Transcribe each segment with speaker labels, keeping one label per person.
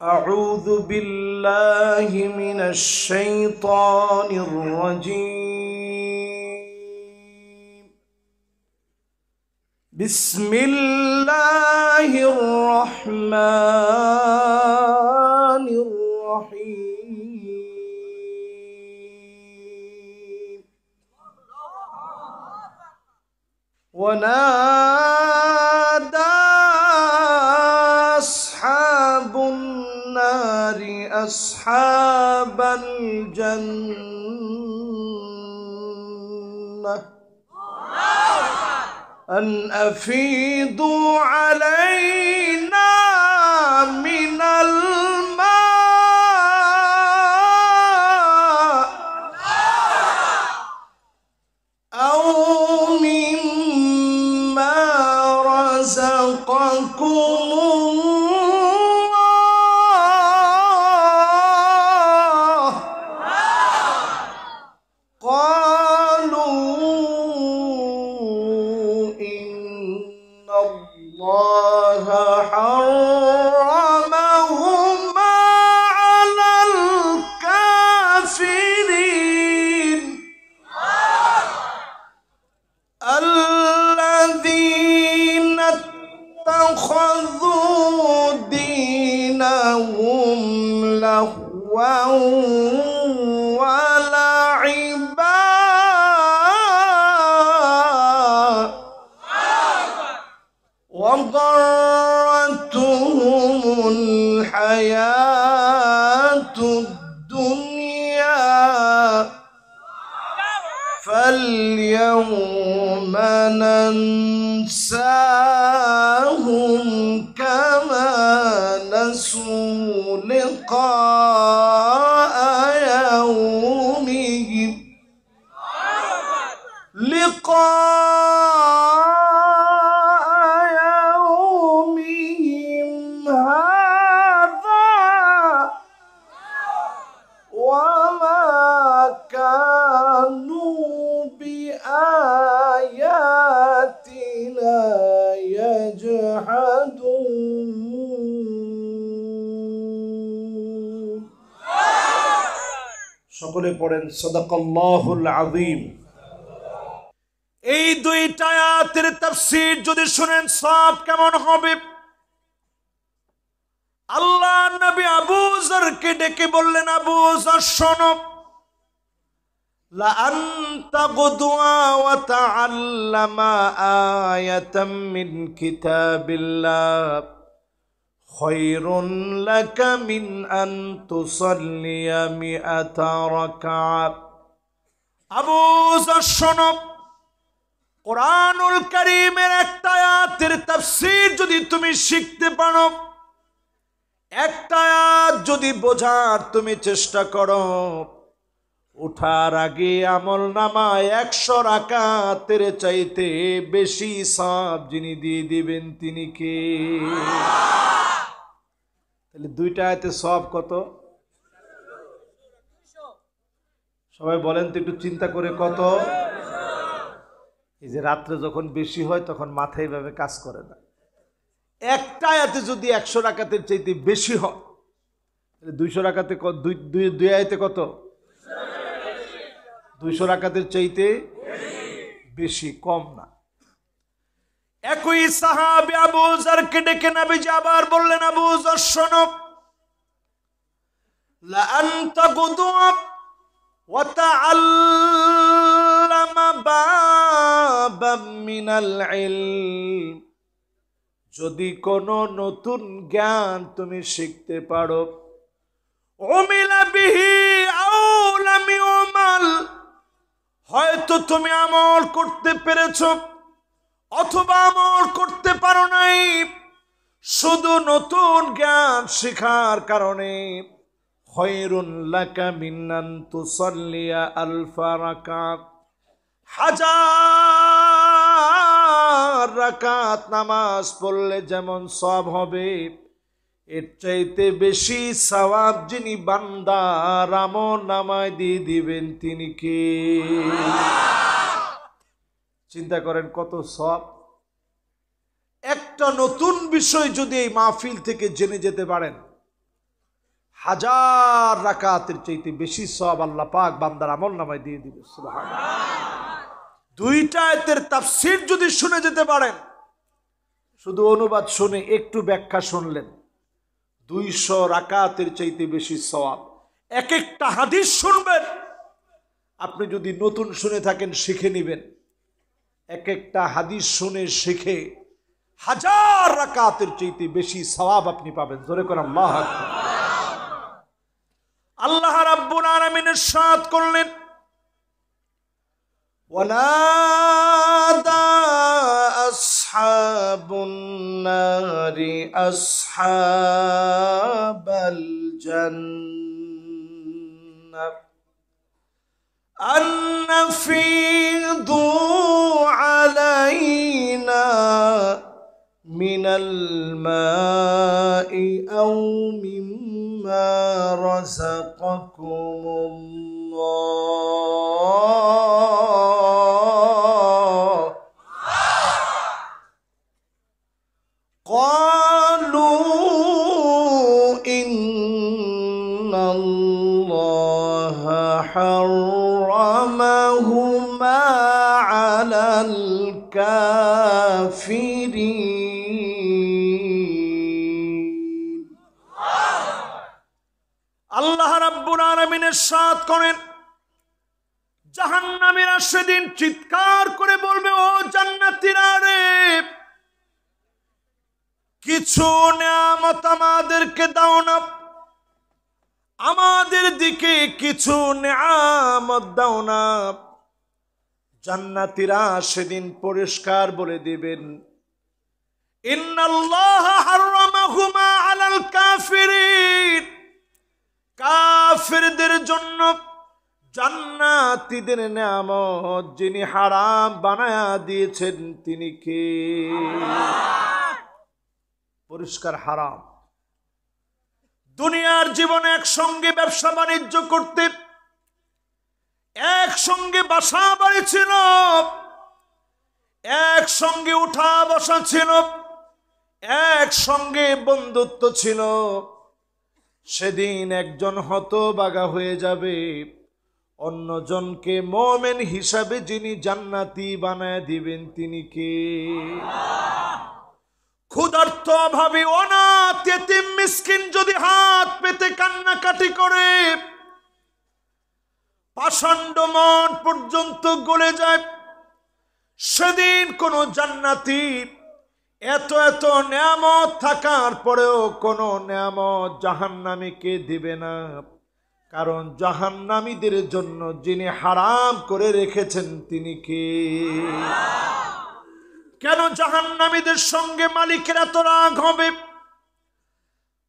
Speaker 1: أعوذ بالله من الشيطان الرجيم. بسم الله الرحمن الرحيم. ونادى أصحاب النار أصحاب الجنة أن أفيضوا علينا من الماء أو مما رزقكم ولعبا وغرتهم الحياة الدنيا فاليوم ننساهم كما نسوا لقاء يومهم هذا وما كانوا بآياتنا يجحدون. সকলে পড়েন সাদাকাল্লাহুল আযীম। এই দুইটা আয়াতের তাফসীর যদি শুনেন সব কেমন হবে। আল্লাহ নবী আবু যরকে ডেকে বললেন, আবু যর শোনো, লা আনতা গুদওয়া ওয়া তাআল্লামা আয়াতাম মিন কিতাবিল্লাহ খায়রুন লাকা মিন আন তুসাল্লিয়া মিআতা রাকাত। আবু যর শোনো, কোরআনুল কারীমের একটা আয়াতের তাফসীর যদি তুমি শিখতে পারো, একটা আয়াত যদি বোঝার তুমি চেষ্টা করো, উঠার আগে আমল নামায় 100 রাকাতের চাইতে বেশি সওয়াব যিনি দিয়ে দিবেন তিনি কে? তাহলে দুইটা আয়াতে সওয়াব কত? সবাই বলেন তো একটু চিন্তা করে, কত? এই যে রাত্রে যখন বেশি হয় তখন মাথায় এভাবে কাজ করে না। একটা আয়াতে যদি 100 রাকাতের চাইতে বেশি হয়, তাহলে 200 রাকাতে দুই আয়াতে কত? 200 রাকাতের চাইতে বেশি, কম না। একই সাহাবী আবু যরকে ডেকে নবীজি আবার বললেন, আবু যর শোনো, লা আনতা গুদওয়া ওয়া তাআল্লামা বাবাম মিনাল ইলম। যদি কোনো নতুন জ্ঞান তুমি শিখতে পারো, উমিলা বিহি আও লাম ইউমাল, হয়তো তুমি আমল করতে পেরেছো অথবা আমল করতে পারো নাই, শুধু নতুন জ্ঞান শেখার কারণে খায়রুন লাকা মিন আন তুসাল্লিয়া আলফা রাকাত, 1000 রাকাত নামাজ পড়লে যেমন সওয়াব হবে, এর চাইতে বেশি সওয়াব যিনি বান্দার আমলনামায় দিয়ে দিবেন তিনি কে? চিন্তা করেন কত সওয়াব। একটা নতুন বিষয় যদি এই মাহফিল থেকে জেনে যেতে পারেন, হাজার রাকাতের চাইতে বেশি সওয়াব আল্লাহ পাক বান্দার আমলনামায় দিয়ে দিবে। সুবহানাল্লাহ। দুইটা আয়াতের তাফসীর যদি শুনে যেতে পারেন, শুধু অনুবাদ শুনে একটু ব্যাখ্যা শুনলেন, 200 রাকাতের চাইতে বেশি সওয়াব। এক একটা হাদিস শুনবেন, আপনি যদি নতুন শুনে থাকেন শিখে নেবেন, এক একটা হাদিস শুনে শিখে হাজার রাকাতের চাইতে বেশি সওয়াব আপনি পাবেন। জোরে করে আল্লাহু আকবার। আল্লাহ রাব্বুল আলামিন ইরশাদ করলেন, ওয়ানাদা আসহাবুন নারি আসহাবাল জান্নাহ আন নাফিদু আলাইনা মিনাল মাই আও মিম্মা রাযাকাকুমুল্লাহ ক্বালু ইন্নাল্লাহা হাররামাহুমা আলাল কাফিরিন। আল্লাহ রাব্বুল আলামিন ইরশাদ করেন, জাহান্নামীরা সেদিন চিৎকার করে বলবে, ও জান্নাতীরা রে, কিছু নিয়ামত আমাদেরকে দাও না, আমাদের দিকে কিছু নিয়ামত দাও না। জান্নাতীরা সেদিন পরিষ্কার বলে দিবেন, ইন্নাল্লাহা হাররামাহুমা আলাল কাফিরিন, কাফিরদের জন্য জান্নাতীদের নিয়ামত যিনি হারাম বানায়া দিয়েছেন তিনি কে? পরিষ্কার হারাম। দুনিয়ার জীবনে একসঙ্গে ব্যবসা বাণিজ্য করতে, একসঙ্গে বাসা বাড়ি ছিল, একসঙ্গে উঠা বসা ছিল, একসঙ্গে বন্ধুত্ব ছিল। সেদিন একজন হতভাগা হয়ে যাবে, অন্যজনকে মুমিন হিসাবে যিনি জান্নাতি বানায় দিবেন তিনি কে? ক্ষুধার্ত অভাবী অনাথ ইতিম মিসকিন যদি হাত পেতে কান্নাকাটি করে পাষণ্ড মন পর্যন্ত গলে যায়, সেদিন কোন জান্নাতি এত এত নিয়ামত থাকার পরেও কোন নিয়ামত জাহান্নামীকে দিবে না। কারণ জাহান্নামীদের জন্য যিনি হারাম করে রেখেছেন তিনি কে? কেন জাহান্নামীদের সঙ্গে মালিকের এত রাগ হবে?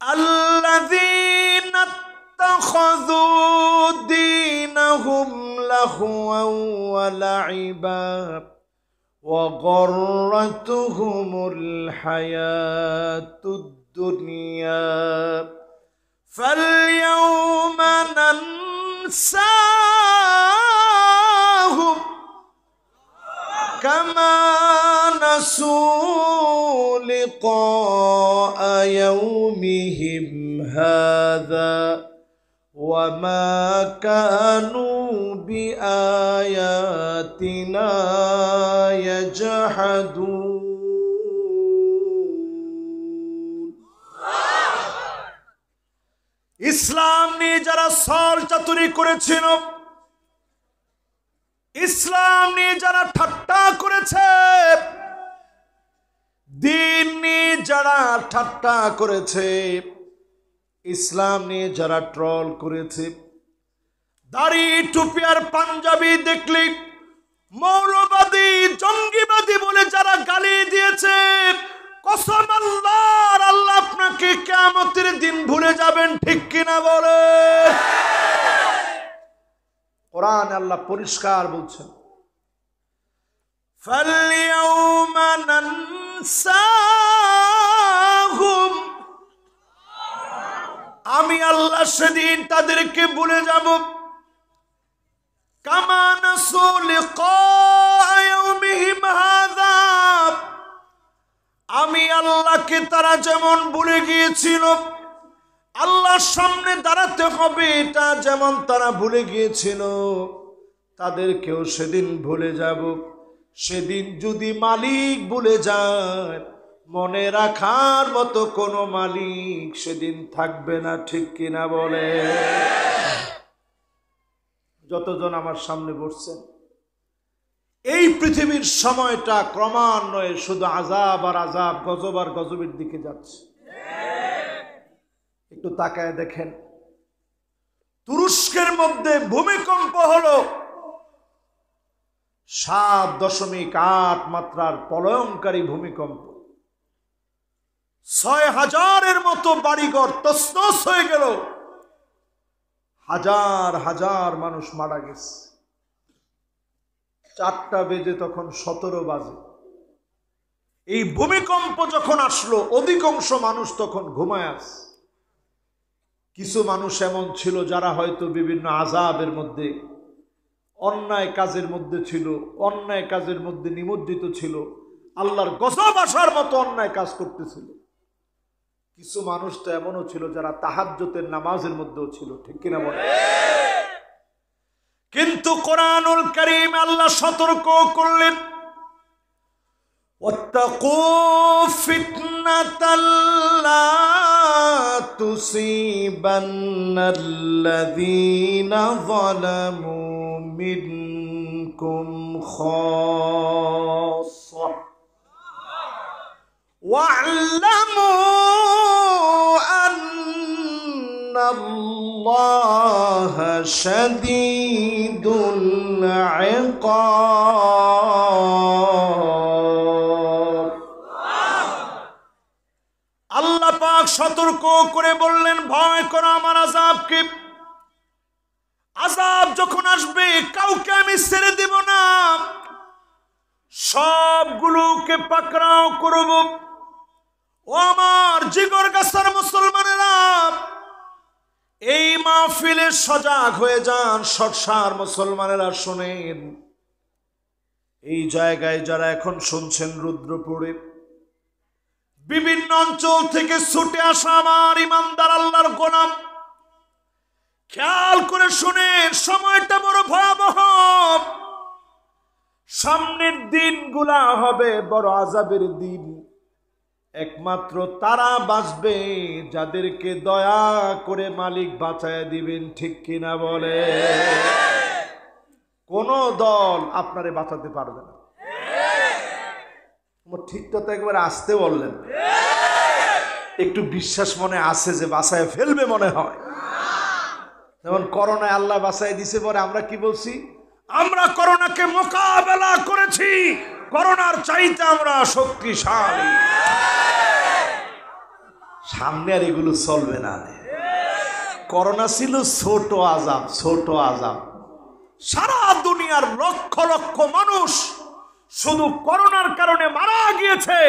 Speaker 1: আল্লাযীনা ইত্তাখাযু দীনাহুম লাহওয়ান ওয়া লাইবা ওয়া গররাতুহুমুল হায়াতুদ দুনিয়া ফালইয়াওমা নানসাহুম কামা নাসু লিকা ইয়াউমিহিম হাযা ওয়া মা কানু বিআয়াতিনা ইয়াজহাদুন। ইসলাম নিয়ে যারা ছল চাতুরি করেছিল, ইসলাম নিয়ে যারা ঠাট্টা করেছে, দিন নিয়ে যারা ঠাট্টা করেছে, ইসলাম নিয়ে যারা ট্রল করেছে, দাড়ি টুপি আর পাঞ্জাবি দেখলে মৌলবাদী জঙ্গিবাদী বলে যারা গালি দিয়েছে, কসম আল্লাহর, আল্লাহ আপনাকে কিয়ামতের দিন ভুলে যাবেন, ঠিক কিনা বলে? কোরআন আল্লাহ পরিষ্কার বলছেন, ফালইয়াউমা নানসাহুম, আমি আল্লাহ সেদিন তাদেরকে ভুলে যাব, কামা নাসু লিকা ইয়াউমিহিম হাযা, আমি আল্লাহকে তারা যেমন ভুলে গিয়েছিল আল্লাহর সামনে দাঁড়াতে হবে, এটা যেমন তারা ভুলে গিয়েছিল, তাদেরকেও সেদিন ভুলে যাব। সেদিন যদি মালিক ভুলে যায়, মনে রাখার মতো কোনো মালিক সেদিন থাকবে না, ঠিক কিনা বলে? যতজন আমার সামনে বসছেন, এই পৃথিবীর সময়টা ক্রমান্বয়ে শুধু আযাব আর আযাব, গজব আর গজবের দিকে যাচ্ছে। একটু তাকায় দেখেন, তুরস্কের মধ্যে ভূমিকম্প হলো, 7.8 মাত্রার প্রলয়ঙ্কারী ভূমিকম্প। 6,000-এর মতো বাড়িঘর তছনছ হয়ে গেল, হাজার হাজার মানুষ মারা গেছে। 4টা বেজে তখন 17 বাজে। এই ভূমিকম্প যখন আসলো, অধিকাংশ মানুষ তখন ঘুমায় আছে। কিছু মানুষ এমন ছিল যারা হয়তো বিভিন্ন আযাবের মধ্যে, অন্যায় কাজের মধ্যে ছিল, অন্যায় কাজের মধ্যে নিমজ্জিত ছিল, আল্লাহর গজব আসার মতো অন্যায় কাজ করতেছিল। কিছু মানুষ তো এমনও ছিল যারা তাহাজ্জুদের নামাজের মধ্যেও ছিল, ঠিক কিনা বলে? কিন্তু কোরআনুল কারীম আল্লাহ সতর্ক করলেন, ওয়াত্তাকু ফিতনাতাল লা তুসিবান্নাল্লাযীনা যালামু মিনকুম খাসসাহ ওয়া'লামু আন্নাল্লাহা শাদীদুল ইকাব। আল্লাহ পাক সতর্ক করে বললেন, ভয় করো আমার আযাবকে। আযাব যখন আসবে, কাউকে আমি ছেড়ে দেব না, সবগুলোকে পাকড়াও করব। ও আমার জিগর গাছার মুসলমানেরা, এই মাহফিলে সজাগ হয়ে যান। সরসার মুসলমানেরা শোনেন, এই জায়গায় যারা এখন শুনছেন রুদ্রপুরে, বিভিন্ন অঞ্চল থেকে ছুটে আসা আমার ইমানদার আল্লাহর গোলাম, খেয়াল করে শুনেন, সময়টা বড় ভয়াবহ। সামনের দিনগুলা হবে বড় আযাবের দিন। একমাত্র তারা বাঁচবে যাদেরকে দয়া করে মালিক বাঁচায় দিবেন, ঠিক কিনা বলে? কোন দল আপনারে বাঁচাতে পারবে না। ঠিকটা তো একবার আসতে বললেন, একটু বিশ্বাস মনে আছে যে বাঁচায় ফেলবে মনে হয়। যেমন করোনায় আল্লাহ বাঁচায় দিছে, পরে আমরা কি বলছি? আমরা করোনাকে মোকাবেলা করেছি, করোনার চাইতে আমরা শক্তিশালী। সামনে আর এগুলো চলবে না। করোনা ছিল ছোট আযাব, ছোট আযাব। সারা দুনিয়ার লক্ষ লক্ষ মানুষ শুধু করোনার কারণে মারা গিয়েছে।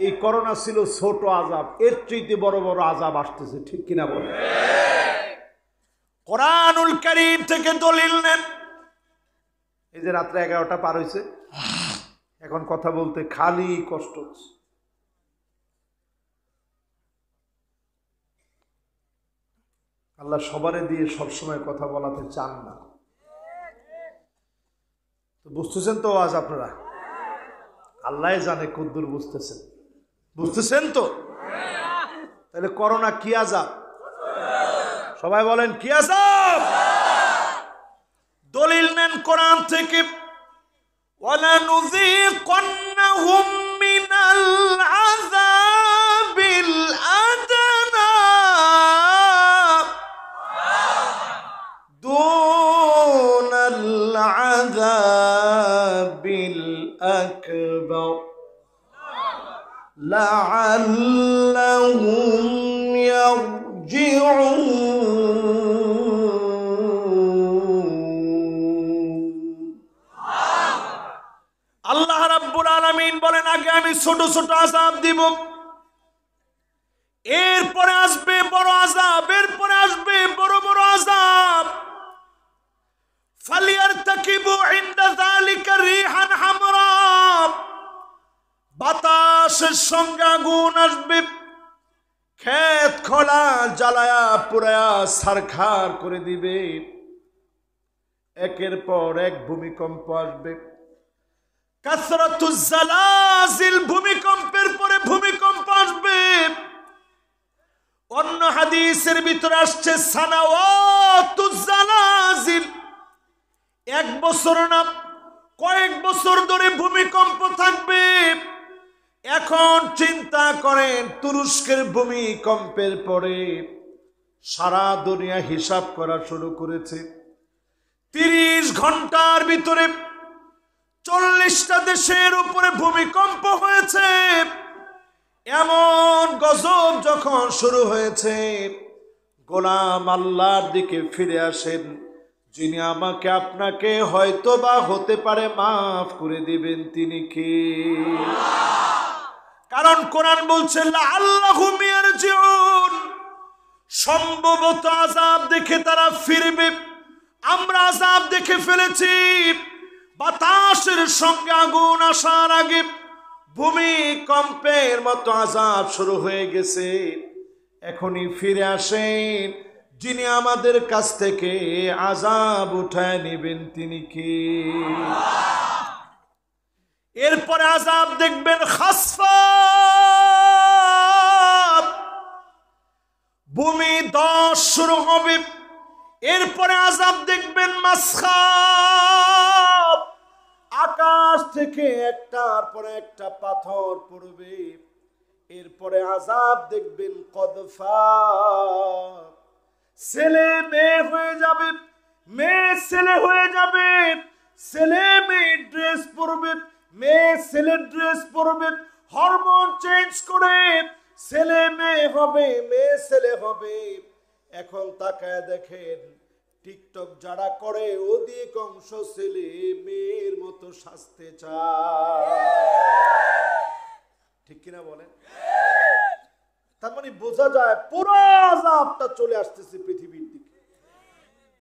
Speaker 1: এই করোনা ছিল ছোট আযাব, এর চাইতে বড় বড় আযাব আসতেছে, ঠিক কিনা বলে? কোরআনুল কারীম থেকে দলিল নেন। এই যে রাত্রে 11টা পার হয়েছে, এখন কথা বলতে খালি কষ্ট হচ্ছে। আল্লাহ সবারে দিয়ে সবসময় কথা বলাতে চান না। তো বুঝতেছেন তো আজ আপনারা? আল্লাহ জানে কদ্দুর বুঝতেছেন, বুঝতেছেন তো? তাহলে করোনা কি আযাব? সবাই বলেন কি আযাব? দলিল নেন কোরআন থেকে, ওয়ালানুযীকান্নাহুম মিনাল আযাবিল আদনা দুনাল আযাবিল আকবার লাআল্লাহুম ইয়ারজিউন। আল্লাহ রাব্বুল আলামিন বলেন, আগে আমি ছোট ছোট আযাব দিব, এরপরে আসবে বড় আযাব, এরপরে আসবে বড় বড় আযাব। ফালিয়ারতাকিবু ইনদা যালিকা রিহান হামরা, বাতাসের সঙ্গে আগুন আসবে, ক্ষেত খোলা জ্বালায়া পুরায়া ছারখার করে দিবে। একের পর এক ভূমিকম্প আসবে। কাসরাতুজ জালাজিল, ভূমিকম্পের পরে ভূমিকম্প আসবে। অন্য হাদিসের ভিতরে আসছে সানাওয়াতুজ জালাজিল, এক বছর না কয়েক বছর ধরে ভূমিকম্প থাকবে। এখন চিন্তা করেন, তুরস্কের ভূমিকম্পের পরে সারা দুনিয়া হিসাব করা শুরু করেছে। 30 ঘন্টার ভিতরে 40টা দেশের উপরে ভূমিকম্প হয়েছে। এমন গজব যখন শুরু হয়েছে, গোলাম আল্লাহর দিকে ফিরে আসেন, যিনি আমাকে আপনাকে হয়তো বা হতে পারে মাফ করে দিবেন, তিনি কে? কারণ কোরআন বলছে লাআল্লাহুম ইয়ারজিউন, সম্ভবত আযাব দেখে তারা ফিরবে। আমরা আযাব দেখে ফেলেছি। বাতাসের সঙ্গে আগুন আসার আগে ভূমিকম্পের মতো আযাব শুরু হয়ে গেছে। এখনই ফিরে আসেন, যিনি আমাদের কাছ থেকে আযাব উঠায় নেবেন, তিনি কি? এরপরে আযাব দেখবেন খাসফাত, ভূমি ধস শুরু হবে। এরপরে আযাব দেখবেন মাসখাব, আকাশ থেকে একটার পরে একটা পাথর পড়বে। এরপরে আযাব দেখবেন কদফা, ছেলে মেয়ে হয়ে যাবে, মেয়ে ছেলে হয়ে যাবে, ছেলে মেয়ে ড্রেস পরবে, মেয়ে ছেলে ড্রেস পরবে, হরমোন চেঞ্জ করে ছেলে মেয়ে হবে, মেয়ে ছেলে হবে। এখন তাকায় দেখেন, টিকটক যারা করে অধিকাংশ ছেলে মেয়ের মতো সাজতে চায়, ঠিক কিনা বলেন? তার মানে বোঝা যায় পুরো আযাবটা চলে আসতেছে পৃথিবীর দিকে।